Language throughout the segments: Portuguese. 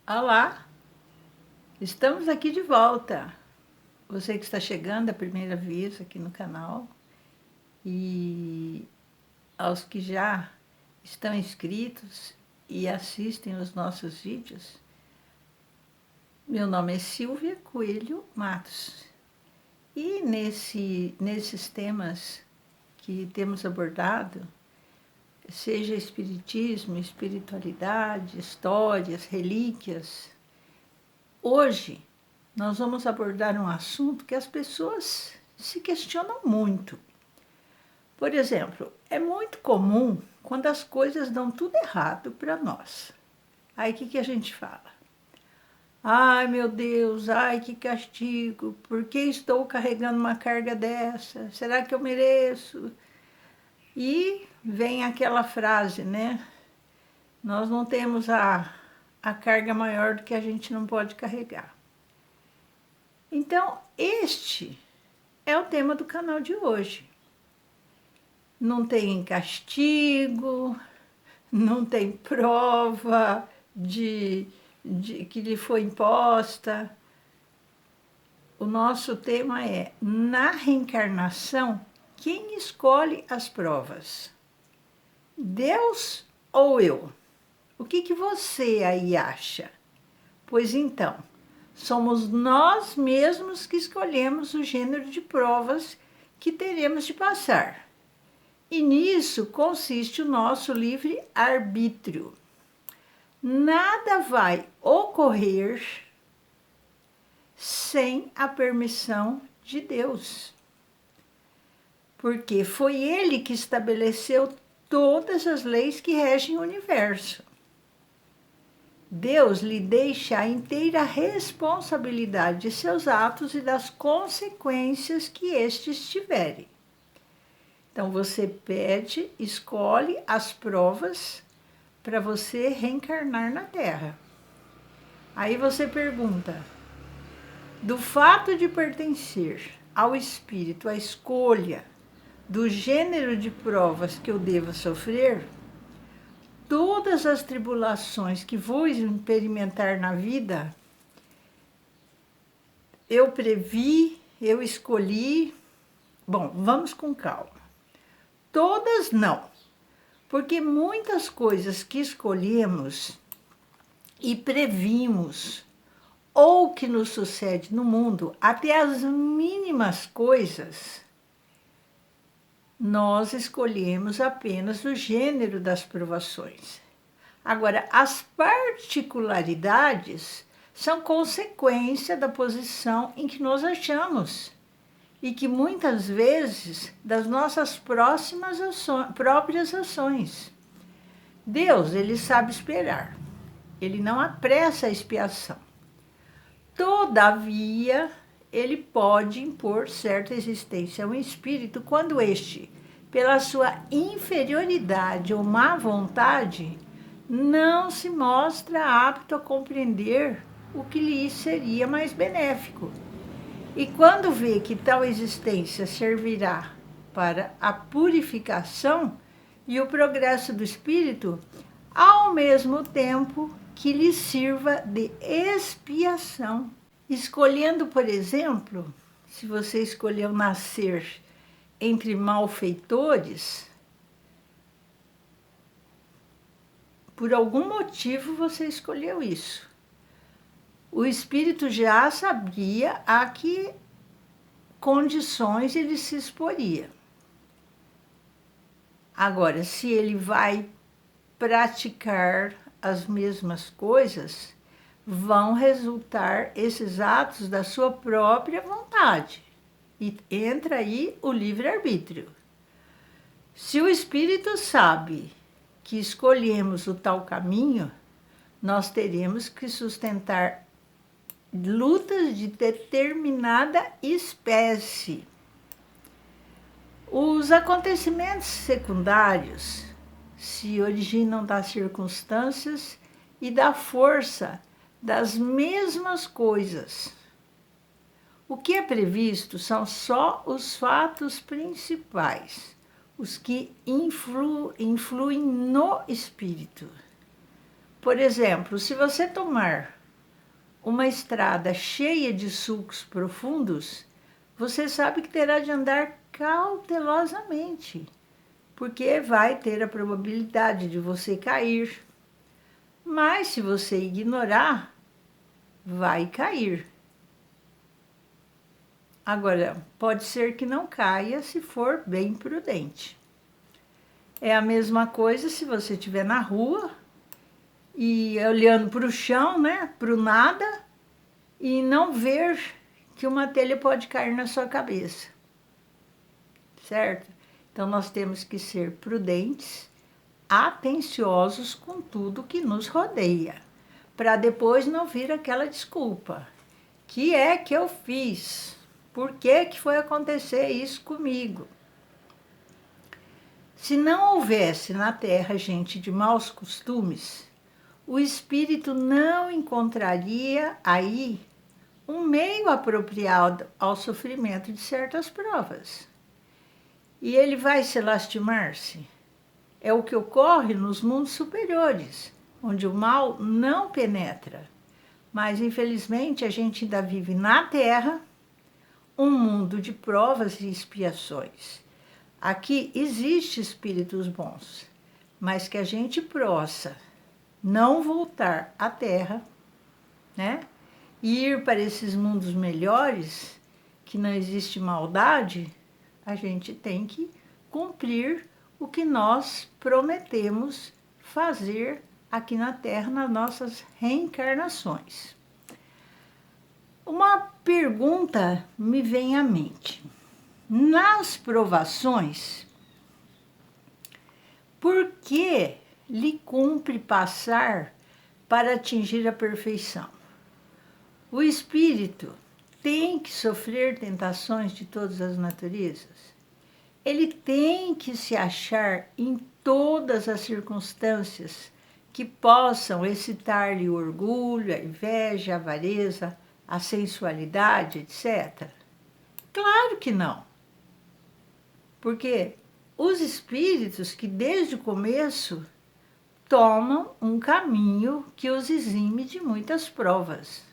Olá, estamos aqui de volta. Você que está chegando a primeira vez aqui no canal e aos que já estão inscritos e assistem os nossos vídeos. Meu nome é Silvia Coelho Matos e nesses temas que temos abordado, seja espiritismo, espiritualidade, histórias, relíquias, hoje nós vamos abordar um assunto que as pessoas se questionam muito. Por exemplo, é muito comum quando as coisas dão tudo errado para nós. Aí o que a gente fala? Ai meu Deus, ai que castigo, por que estou carregando uma carga dessa? Será que eu mereço? E vem aquela frase, né? Nós não temos a carga maior do que a gente não pode carregar. Então, este é o tema do canal de hoje. Não tem castigo, não tem prova de que lhe foi imposta. O nosso tema é: na reencarnação, quem escolhe as provas? Deus ou eu? O que você aí acha? Pois então, somos nós mesmos que escolhemos o gênero de provas que teremos de passar. E nisso consiste o nosso livre-arbítrio. Nada vai ocorrer sem a permissão de Deus. Porque foi Ele que estabeleceu todas as leis que regem o universo. Deus lhe deixa a inteira responsabilidade de seus atos e das consequências que estes tiverem. Então você pede, escolhe as provas para você reencarnar na Terra. Aí você pergunta: do fato de pertencer ao espírito, a escolha do gênero de provas que eu devo sofrer, todas as tribulações que vou experimentar na vida, eu previ, eu escolhi. Bom, vamos com calma. Todas não, porque muitas coisas que escolhemos e previmos, ou que nos sucede no mundo, até as mínimas coisas, nós escolhemos apenas o gênero das provações. Agora, as particularidades são consequência da posição em que nos achamos e que muitas vezes das nossas próprias ações. Deus, Ele sabe esperar. Ele não apressa a expiação. Todavia, Ele pode impor certa existência a um espírito quando este, pela sua inferioridade ou má vontade, não se mostra apto a compreender o que lhe seria mais benéfico. E quando vê que tal existência servirá para a purificação e o progresso do espírito, ao mesmo tempo que lhe sirva de expiação. Escolhendo, por exemplo, se você escolheu nascer entre malfeitores, por algum motivo você escolheu isso. O espírito já sabia a que condições ele se exporia. Agora, se ele vai praticar as mesmas coisas, vão resultar esses atos da sua própria vontade. E entra aí o livre-arbítrio. Se o espírito sabe que escolhemos o tal caminho, nós teremos que sustentar lutas de determinada espécie. Os acontecimentos secundários se originam das circunstâncias e da força das mesmas coisas. O que é previsto são só os fatos principais, os que influem no espírito. Por exemplo, se você tomar uma estrada cheia de sulcos profundos, você sabe que terá de andar cautelosamente, porque vai ter a probabilidade de você cair. Mas se você ignorar, vai cair. Agora, pode ser que não caia se for bem prudente. É a mesma coisa se você estiver na rua e olhando para o chão, né, para o nada, e não ver que uma telha pode cair na sua cabeça, certo? Então, nós temos que ser prudentes, atenciosos com tudo que nos rodeia, para depois não vir aquela desculpa. Que é que eu fiz? Por que foi acontecer isso comigo? Se não houvesse na terra gente de maus costumes, o espírito não encontraria aí um meio apropriado ao sofrimento de certas provas. E ele vai se lastimar-se. É o que ocorre nos mundos superiores, onde o mal não penetra. Mas, infelizmente, a gente ainda vive na Terra um mundo de provas e expiações. Aqui existem espíritos bons, mas que a gente possa não voltar à Terra, né? E ir para esses mundos melhores, que não existe maldade, a gente tem que cumprir o que nós prometemos fazer aqui na Terra nas nossas reencarnações. Uma pergunta me vem à mente. Nas provações, por que lhe cumpre passar para atingir a perfeição? O espírito tem que sofrer tentações de todas as naturezas. Ele tem que se achar em todas as circunstâncias que possam excitar-lhe o orgulho, a inveja, a avareza, a sensualidade, etc. Claro que não. Porque os espíritos que desde o começo tomam um caminho que os exime de muitas provas.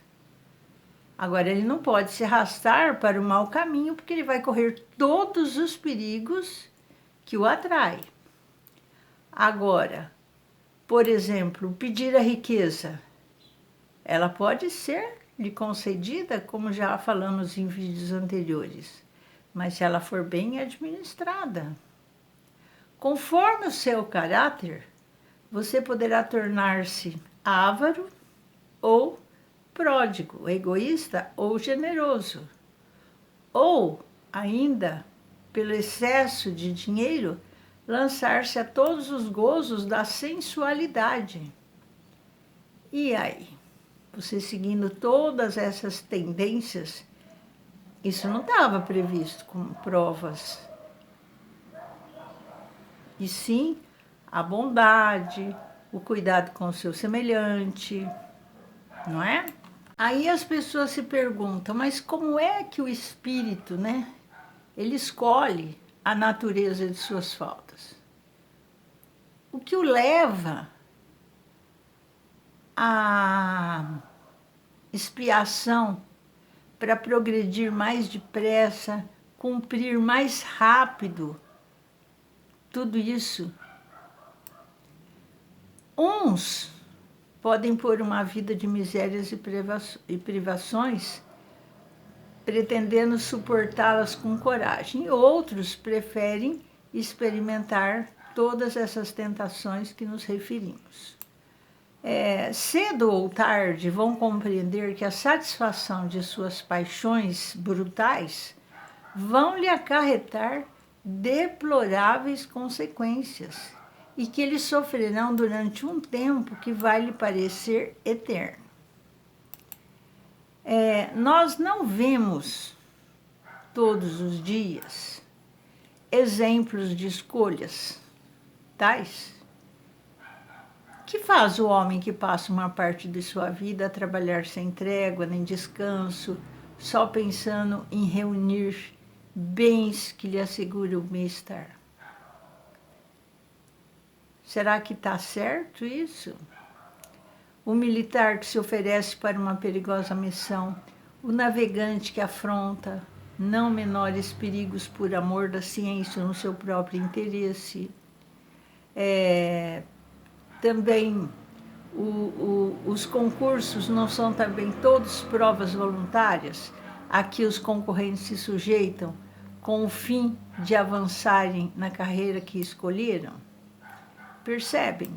Agora, ele não pode se arrastar para o mau caminho, porque ele vai correr todos os perigos que o atraem. Agora, por exemplo, pedir a riqueza, ela pode ser lhe concedida, como já falamos em vídeos anteriores, mas se ela for bem administrada. Conforme o seu caráter, você poderá tornar-se avaro ou pródigo, egoísta ou generoso. Ou, ainda, pelo excesso de dinheiro, lançar-se a todos os gozos da sensualidade. E aí? Você seguindo todas essas tendências, isso não estava previsto como provas. E sim, a bondade, o cuidado com o seu semelhante, não é? Aí as pessoas se perguntam, mas como é que o espírito, né, ele escolhe a natureza de suas faltas? O que o leva à expiação para progredir mais depressa, cumprir mais rápido tudo isso? Uns podem pôr uma vida de misérias e privações, pretendendo suportá-las com coragem. E outros preferem experimentar todas essas tentações que nos referimos. Cedo ou tarde vão compreender que a satisfação de suas paixões brutais vão lhe acarretar deploráveis consequências e que eles sofrerão durante um tempo que vai lhe parecer eterno. Nós não vemos todos os dias exemplos de escolhas tais. Que faz o homem que passa uma parte de sua vida a trabalhar sem trégua nem descanso, só pensando em reunir bens que lhe asseguram o bem-estar? Será que está certo isso? o militar que se oferece para uma perigosa missão, o navegante que afronta não menores perigos por amor da ciência no seu próprio interesse. Também os concursos não são também todos provas voluntárias a que os concorrentes se sujeitam com o fim de avançarem na carreira que escolheram? Percebem?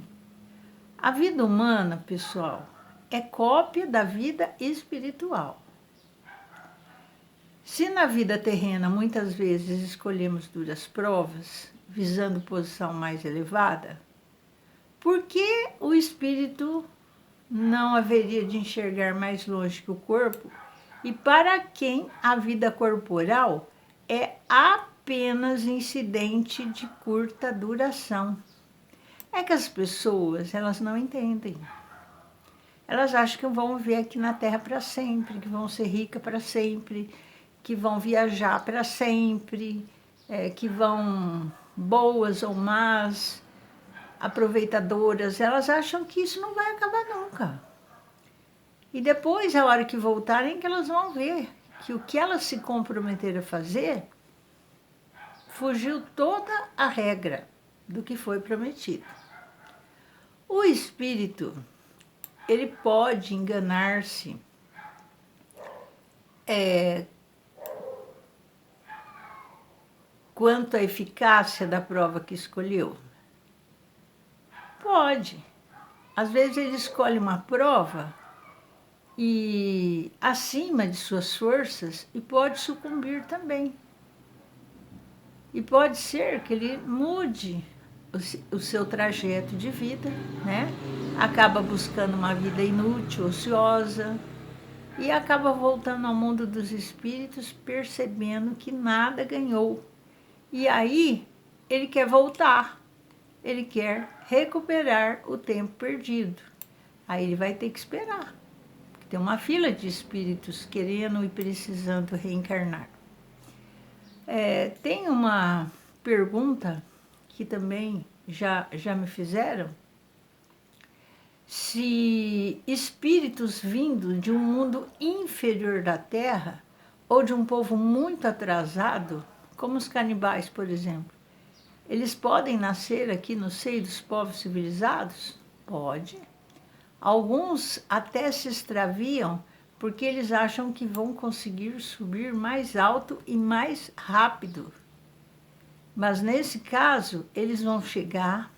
A vida humana, pessoal, é cópia da vida espiritual. Se na vida terrena muitas vezes escolhemos duras provas, visando posição mais elevada, por que o espírito não haveria de enxergar mais longe que o corpo? E para quem a vida corporal é apenas incidente de curta duração? É que as pessoas, elas não entendem. Elas acham que vão viver aqui na Terra para sempre, que vão ser ricas para sempre, que vão viajar para sempre, que vão boas ou más, aproveitadoras. Elas acham que isso não vai acabar nunca. E depois, a hora que voltarem, que elas vão ver que o que elas se comprometeram a fazer fugiu toda a regra do que foi prometido. O espírito, ele pode enganar-se quanto à eficácia da prova que escolheu? Pode. Às vezes ele escolhe uma prova e acima de suas forças e pode sucumbir também. E pode ser que ele mude o seu trajeto de vida, né? Acaba buscando uma vida inútil, ociosa, e acaba voltando ao mundo dos espíritos percebendo que nada ganhou. E aí ele quer voltar, ele quer recuperar o tempo perdido. Aí ele vai ter que esperar, porque tem uma fila de espíritos querendo e precisando reencarnar. Tem uma pergunta que também já me fizeram, se espíritos vindos de um mundo inferior da Terra ou de um povo muito atrasado, como os canibais, por exemplo, eles podem nascer aqui no seio dos povos civilizados? Pode. Alguns até se extraviam porque eles acham que vão conseguir subir mais alto e mais rápido. Mas nesse caso, eles vão ficar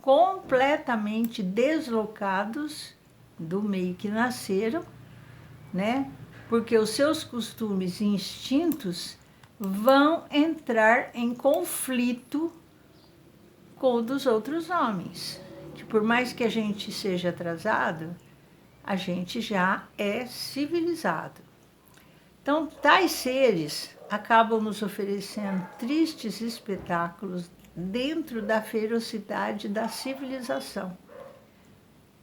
completamente deslocados do meio que nasceram, né? Porque os seus costumes e instintos vão entrar em conflito com o dos outros homens. Que por mais que a gente seja atrasado, a gente já é civilizado. Então, tais seres acabam nos oferecendo tristes espetáculos dentro da ferocidade da civilização.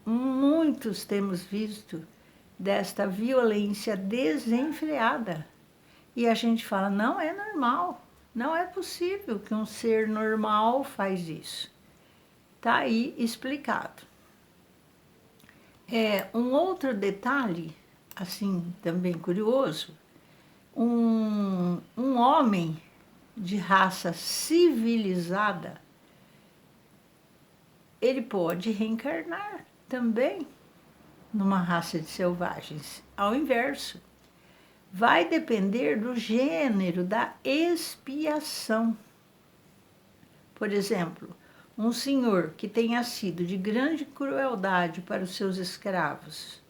Muitos temos visto desta violência desenfreada. E a gente fala, não é normal, não é possível que um ser normal faz isso. Está aí explicado. Um outro detalhe, assim, também curioso, um homem de raça civilizada, ele pode reencarnar também numa raça de selvagens. Ao inverso, vai depender do gênero da expiação. Por exemplo, um senhor que tenha sido de grande crueldade para os seus escravos,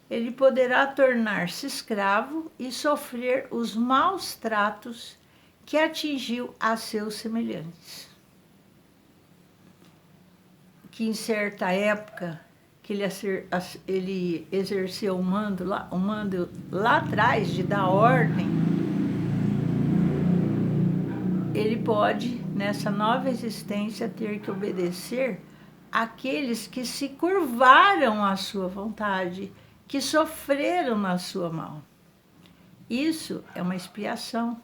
ele poderá tornar-se escravo e sofrer os maus tratos que atingiu a seus semelhantes. Que em certa época que ele exerceu o mando lá atrás de dar ordem, ele pode, nessa nova existência, ter que obedecer àqueles que se curvaram à sua vontade, que sofreram na sua mão. Isso é uma expiação,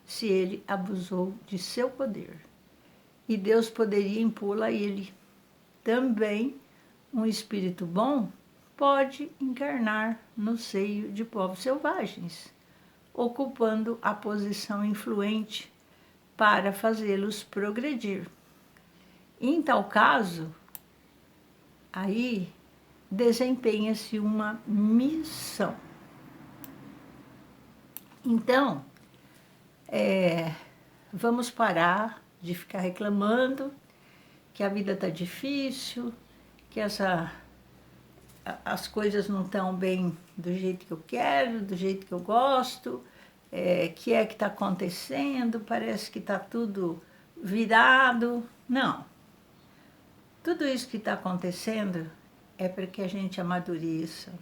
se ele abusou de seu poder. E Deus poderia impor a ele também um espírito bom pode encarnar no seio de povos selvagens, ocupando a posição influente para fazê-los progredir. Em tal caso, aí desempenha-se uma missão. Então, vamos parar de ficar reclamando que a vida está difícil, que as coisas não estão bem do jeito que eu quero, do jeito que eu gosto, que está acontecendo, parece que está tudo virado. Não. Tudo isso que está acontecendo é para que a gente amadureça,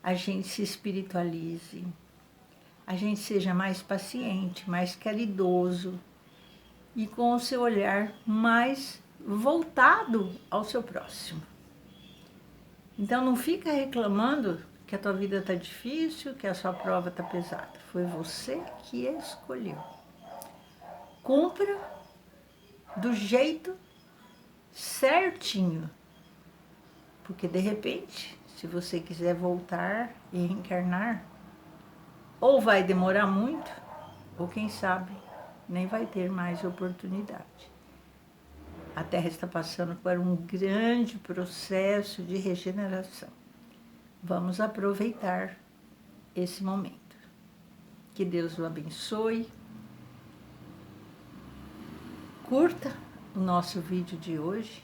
a gente se espiritualize, a gente seja mais paciente, mais caridoso e com o seu olhar mais voltado ao seu próximo. Então não fica reclamando que a tua vida está difícil, que a sua prova está pesada. Foi você que escolheu. Cumpra do jeito certinho. Porque de repente, se você quiser voltar e reencarnar, ou vai demorar muito, ou quem sabe, nem vai ter mais oportunidade. A Terra está passando por um grande processo de regeneração. Vamos aproveitar esse momento. Que Deus o abençoe. Curta o nosso vídeo de hoje.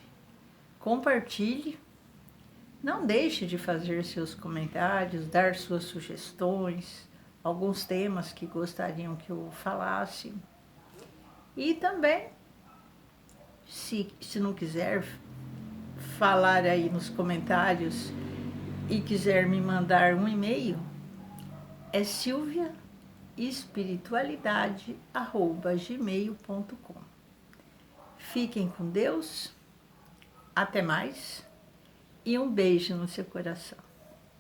Compartilhe. Não deixe de fazer seus comentários, dar suas sugestões, alguns temas que gostariam que eu falasse. E também, se não quiser falar aí nos comentários e quiser me mandar um e-mail, é silviaespiritualidade@gmail.com. Fiquem com Deus, até mais e um beijo no seu coração.